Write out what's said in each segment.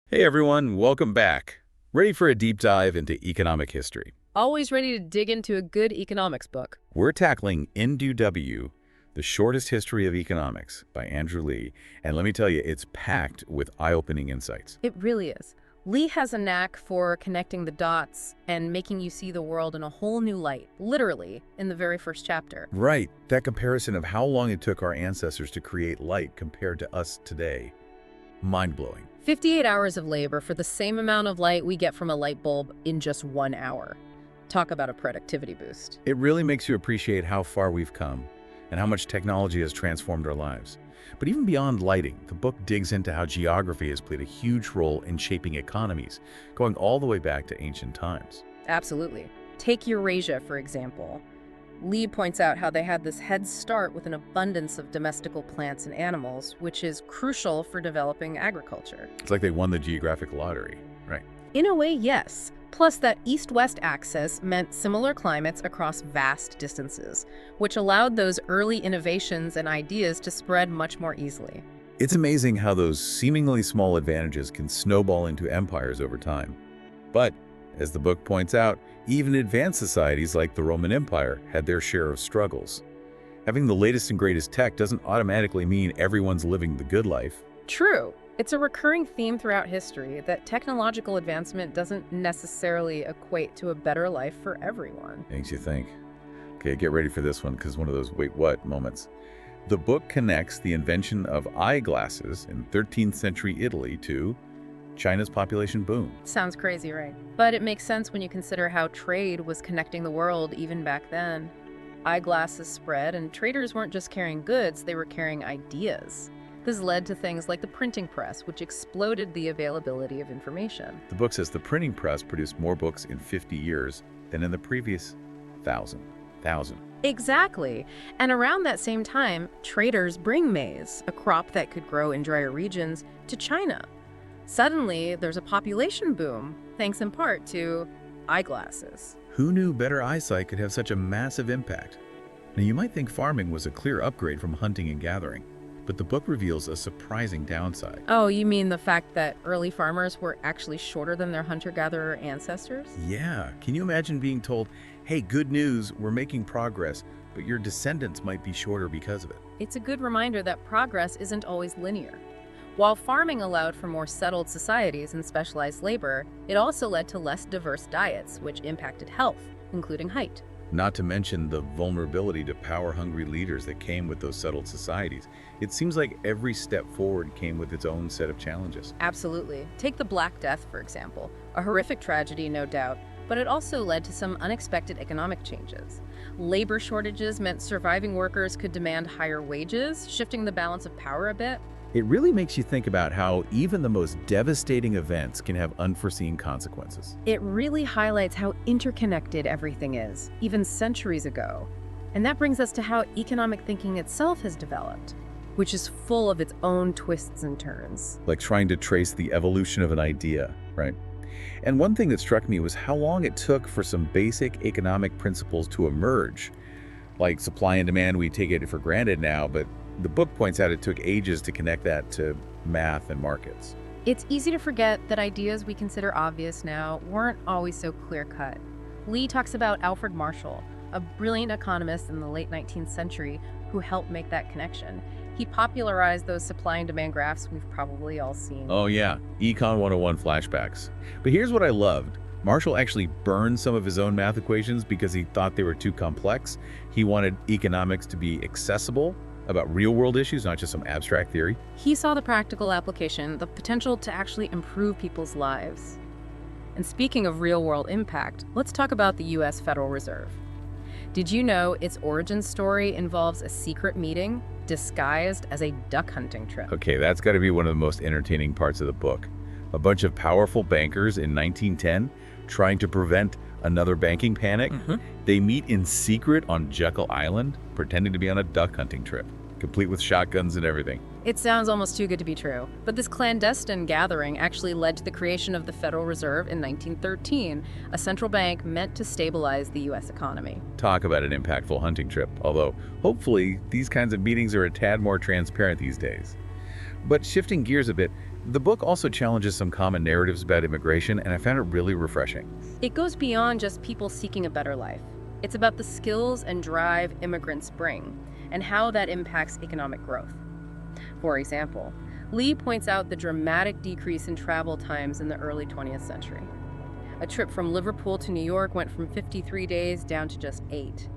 Hey everyone, welcome back. Ready for a deep dive into economic history? Always ready to dig into a good economics book. We're tackling NW, The Shortest History of Economics by Andrew Leigh, and let me tell you, it's packed with eye-opening insights. It really is. Leigh has a knack for connecting the dots and making you see the world in a whole new light, literally, in the very first chapter. Right, that comparison of how long it took our ancestors to create light compared to us today. Mind-blowing. 58 hours of labor for the same amount of light we get from a light bulb in just 1 hour. Talk about a productivity boost. It really makes you appreciate how far we've come and how much technology has transformed our lives. But even beyond lighting, the book digs into how geography has played a huge role in shaping economies, going all the way back to ancient times. Absolutely. Take Eurasia, for example. Leigh points out how they had this head start with an abundance of domestical plants and animals, which is crucial for developing agriculture. It's like they won the geographic lottery, right? In a way, yes. Plus, that east-west axis meant similar climates across vast distances, which allowed those early innovations and ideas to spread much more easily. It's amazing how those seemingly small advantages can snowball into empires over time. But, as the book points out, even advanced societies like the Roman Empire had their share of struggles. Having the latest and greatest tech doesn't automatically mean everyone's living the good life. True. It's a recurring theme throughout history that technological advancement doesn't necessarily equate to a better life for everyone. Makes you think. Okay, get ready for this one, because one of those wait what moments. The book connects the invention of eyeglasses in 13th century Italy to China's population boom. Sounds crazy, right? But it makes sense when you consider how trade was connecting the world even back then. Eyeglasses spread, and traders weren't just carrying goods, they were carrying ideas. This led to things like the printing press, which exploded the availability of information. The book says the printing press produced more books in 50 years than in the previous thousand. Exactly. And around that same time, traders bring maize, a crop that could grow in drier regions, to China. Suddenly, there's a population boom, thanks in part to eyeglasses. Who knew better eyesight could have such a massive impact? Now, you might think farming was a clear upgrade from hunting and gathering, but the book reveals a surprising downside. Oh, you mean the fact that early farmers were actually shorter than their hunter-gatherer ancestors? Yeah, can you imagine being told, hey, good news, we're making progress, but your descendants might be shorter because of it? It's a good reminder that progress isn't always linear. While farming allowed for more settled societies and specialized labor, it also led to less diverse diets, which impacted health, including height. Not to mention the vulnerability to power-hungry leaders that came with those settled societies. It seems like every step forward came with its own set of challenges. Absolutely. Take the Black Death, for example. A horrific tragedy, no doubt, but it also led to some unexpected economic changes. Labor shortages meant surviving workers could demand higher wages, shifting the balance of power a bit. It really makes you think about how even the most devastating events can have unforeseen consequences. It really highlights how interconnected everything is, even centuries ago. And that brings us to how economic thinking itself has developed, which is full of its own twists and turns. Like trying to trace the evolution of an idea, right? And one thing that struck me was how long it took for some basic economic principles to emerge. Like supply and demand, we take it for granted now, but the book points out it took ages to connect that to math and markets. It's easy to forget that ideas we consider obvious now weren't always so clear-cut. Leigh talks about Alfred Marshall, a brilliant economist in the late 19th century who helped make that connection. He popularized those supply and demand graphs we've probably all seen. Oh yeah, Econ 101 flashbacks. But here's what I loved. Marshall actually burned some of his own math equations because he thought they were too complex. He wanted economics to be accessible, about real-world issues, not just some abstract theory. He saw the practical application, the potential to actually improve people's lives. And speaking of real-world impact, let's talk about the U.S. Federal Reserve. Did you know its origin story involves a secret meeting disguised as a duck hunting trip? Okay, that's got to be one of the most entertaining parts of the book. A bunch of powerful bankers in 1910 trying to prevent another banking panic. They meet in secret on Jekyll Island, pretending to be on a duck hunting trip, complete with shotguns and everything. It sounds almost too good to be true. But this clandestine gathering actually led to the creation of the Federal Reserve in 1913, a central bank meant to stabilize the U.S. economy. Talk about an impactful hunting trip, although hopefully these kinds of meetings are a tad more transparent these days. But shifting gears a bit, The book also challenges some common narratives about immigration, and I found it really refreshing. It goes beyond just people seeking a better life. It's about the skills and drive immigrants bring, and how that impacts economic growth. For example, Leigh points out the dramatic decrease in travel times in the early 20th century. A trip from Liverpool to New York went from 53 days down to just 8.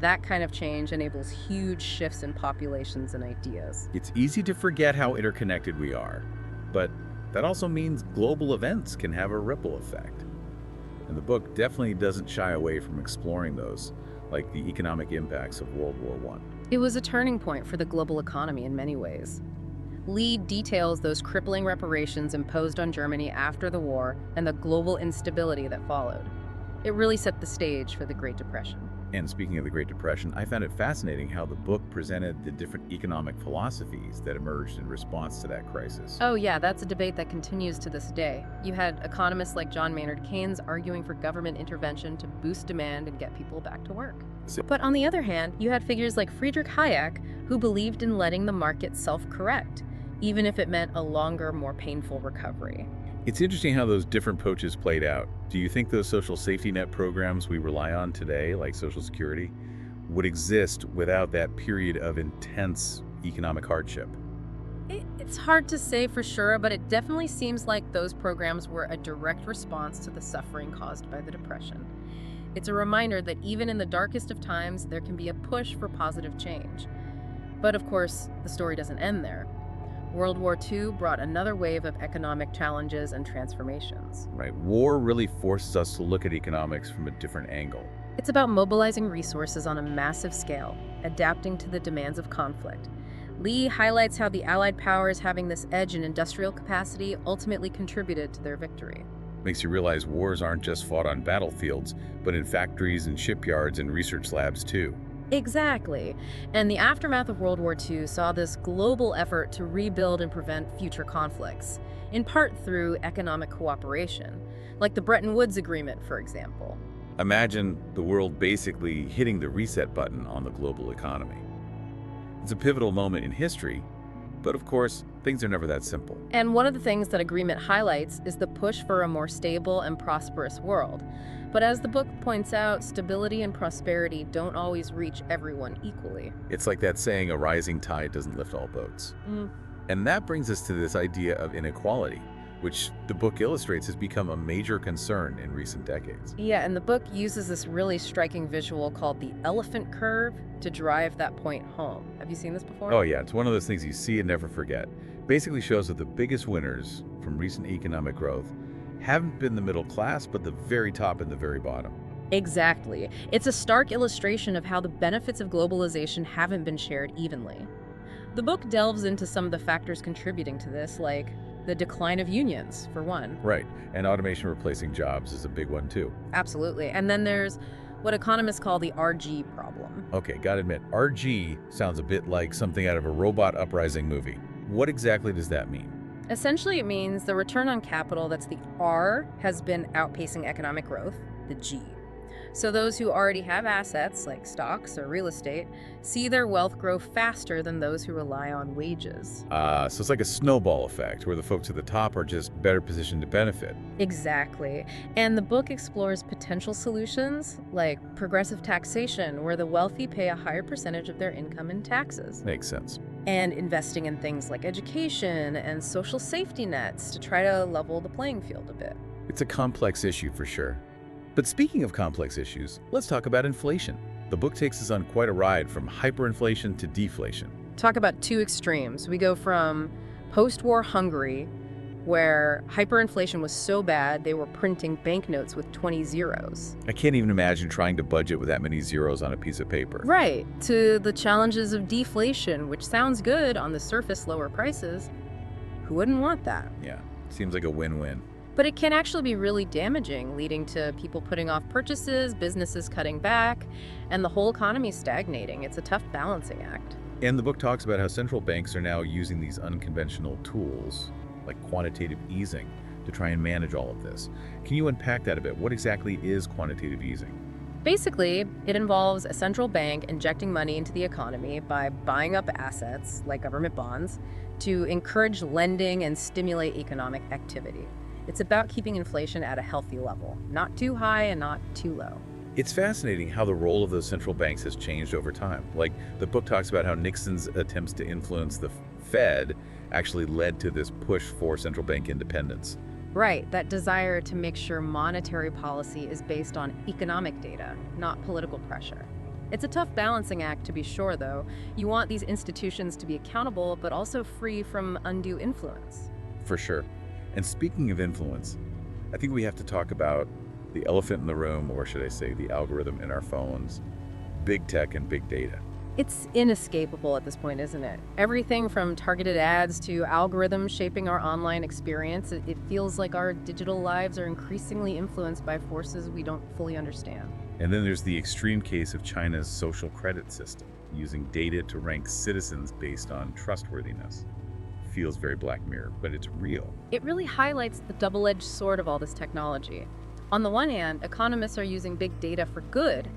That kind of change enables huge shifts in populations and ideas. It's easy to forget how interconnected we are, but that also means global events can have a ripple effect. And the book definitely doesn't shy away from exploring those, like the economic impacts of World War I. It was a turning point for the global economy in many ways. Leigh details those crippling reparations imposed on Germany after the war and the global instability that followed. It really set the stage for the Great Depression. And speaking of the Great Depression, I found it fascinating how the book presented the different economic philosophies that emerged in response to that crisis. Oh yeah, that's a debate that continues to this day. You had economists like John Maynard Keynes arguing for government intervention to boost demand and get people back to work. But on the other hand, you had figures like Friedrich Hayek who believed in letting the market self-correct, even if it meant a longer, more painful recovery. It's interesting how those different approaches played out. Do you think those social safety net programs we rely on today, like Social Security, would exist without that period of intense economic hardship? It's hard to say for sure, but it definitely seems like those programs were a direct response to the suffering caused by the Depression. It's a reminder that even in the darkest of times, there can be a push for positive change. But of course, the story doesn't end there. World War II brought another wave of economic challenges and transformations. Right. War really forces us to look at economics from a different angle. It's about mobilizing resources on a massive scale, adapting to the demands of conflict. Leigh highlights how the Allied powers having this edge in industrial capacity ultimately contributed to their victory. Makes you realize wars aren't just fought on battlefields, but in factories and shipyards and research labs too. Exactly. And the aftermath of World War II saw this global effort to rebuild and prevent future conflicts, in part through economic cooperation, like the Bretton Woods Agreement, for example. Imagine the world basically hitting the reset button on the global economy. It's a pivotal moment in history, but of course, things are never that simple. And one of the things that agreement highlights is the push for a more stable and prosperous world. But as the book points out, stability and prosperity don't always reach everyone equally. It's like that saying, a rising tide doesn't lift all boats. And that brings us to this idea of inequality, which the book illustrates has become a major concern in recent decades. Yeah, and the book uses this really striking visual called the elephant curve to drive that point home. Have you seen this before? Oh yeah, it's one of those things you see and never forget. Basically shows that the biggest winners from recent economic growth haven't been the middle class, but the very top and the very bottom. Exactly. It's a stark illustration of how the benefits of globalization haven't been shared evenly. The book delves into some of the factors contributing to this, like the decline of unions, for one. Right, and automation replacing jobs is a big one too. Absolutely. And then there's what economists call the RG problem. Okay, gotta admit, RG sounds a bit like something out of a robot uprising movie. What exactly does that mean? Essentially, it means the return on capital, that's the R, has been outpacing economic growth, the G. So those who already have assets, like stocks or real estate, see their wealth grow faster than those who rely on wages. So it's like a snowball effect, where the folks at the top are just better positioned to benefit. Exactly. And the book explores potential solutions, like progressive taxation, where the wealthy pay a higher percentage of their income in taxes. Makes sense. And investing in things like education and social safety nets to try to level the playing field a bit. It's a complex issue for sure. But speaking of complex issues, let's talk about inflation. The book takes us on quite a ride from hyperinflation to deflation. Talk about two extremes. We go from post-war Hungary, where hyperinflation was so bad they were printing banknotes with 20 zeros. I can't even imagine trying to budget with that many zeros on a piece of paper. Right, to the challenges of deflation, which sounds good on the surface, lower prices. Who wouldn't want that? Yeah, seems like a win-win. But it can actually be really damaging, leading to people putting off purchases, businesses cutting back, and the whole economy stagnating. It's a tough balancing act. And the book talks about how central banks are now using these unconventional tools, like quantitative easing, to try and manage all of this. Can you unpack that a bit? What exactly is quantitative easing? Basically, it involves a central bank injecting money into the economy by buying up assets, like government bonds, to encourage lending and stimulate economic activity. It's about keeping inflation at a healthy level, not too high and not too low. It's fascinating how the role of those central banks has changed over time. Like, the book talks about how Nixon's attempts to influence the Fed actually led to this push for central bank independence. Right, that desire to make sure monetary policy is based on economic data, not political pressure. It's a tough balancing act, to be sure, though. You want these institutions to be accountable, but also free from undue influence. For sure. And speaking of influence, I think we have to talk about the elephant in the room, or should I say the algorithm in our phones, big tech and big data. It's inescapable at this point, isn't it? Everything from targeted ads to algorithms shaping our online experience, it feels like our digital lives are increasingly influenced by forces we don't fully understand. And then there's the extreme case of China's social credit system, using data to rank citizens based on trustworthiness. Feels very Black Mirror, but it's real. It really highlights the double-edged sword of all this technology. On the one hand, economists are using big data for good.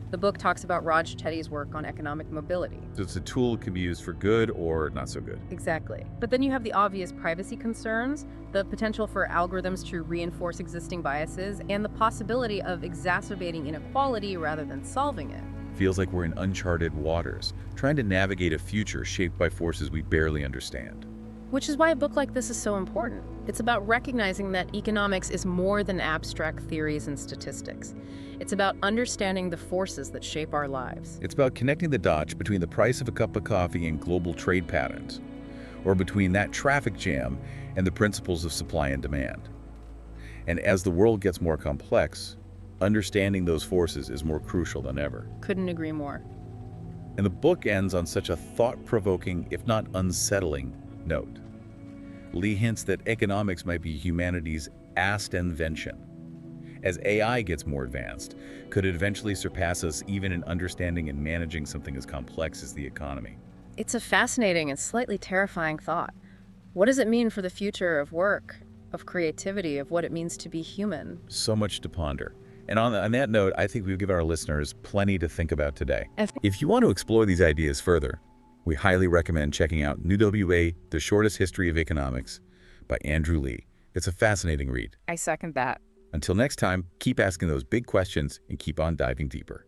The book talks about Raj Chetty's work on economic mobility. So it's a tool that can be used for good or not so good. Exactly. But then you have the obvious privacy concerns, the potential for algorithms to reinforce existing biases, and the possibility of exacerbating inequality rather than solving it. Feels like we're in uncharted waters, trying to navigate a future shaped by forces we barely understand. Which is why a book like this is so important. It's about recognizing that economics is more than abstract theories and statistics. It's about understanding the forces that shape our lives. It's about connecting the dots between the price of a cup of coffee and global trade patterns, or between that traffic jam and the principles of supply and demand. And as the world gets more complex, understanding those forces is more crucial than ever. Couldn't agree more. And the book ends on such a thought-provoking, if not unsettling, note. Leigh hints that economics might be humanity's last invention. As AI gets more advanced, could it eventually surpass us even in understanding and managing something as complex as the economy? It's a fascinating and slightly terrifying thought. What does it mean for the future of work, of creativity, of what it means to be human? So much to ponder. And on that note, I think we've given our listeners plenty to think about today. If you want to explore these ideas further, we highly recommend checking out New WA, The Shortest History of Economics by Andrew Leigh. It's a fascinating read. I second that. Until next time, keep asking those big questions and keep on diving deeper.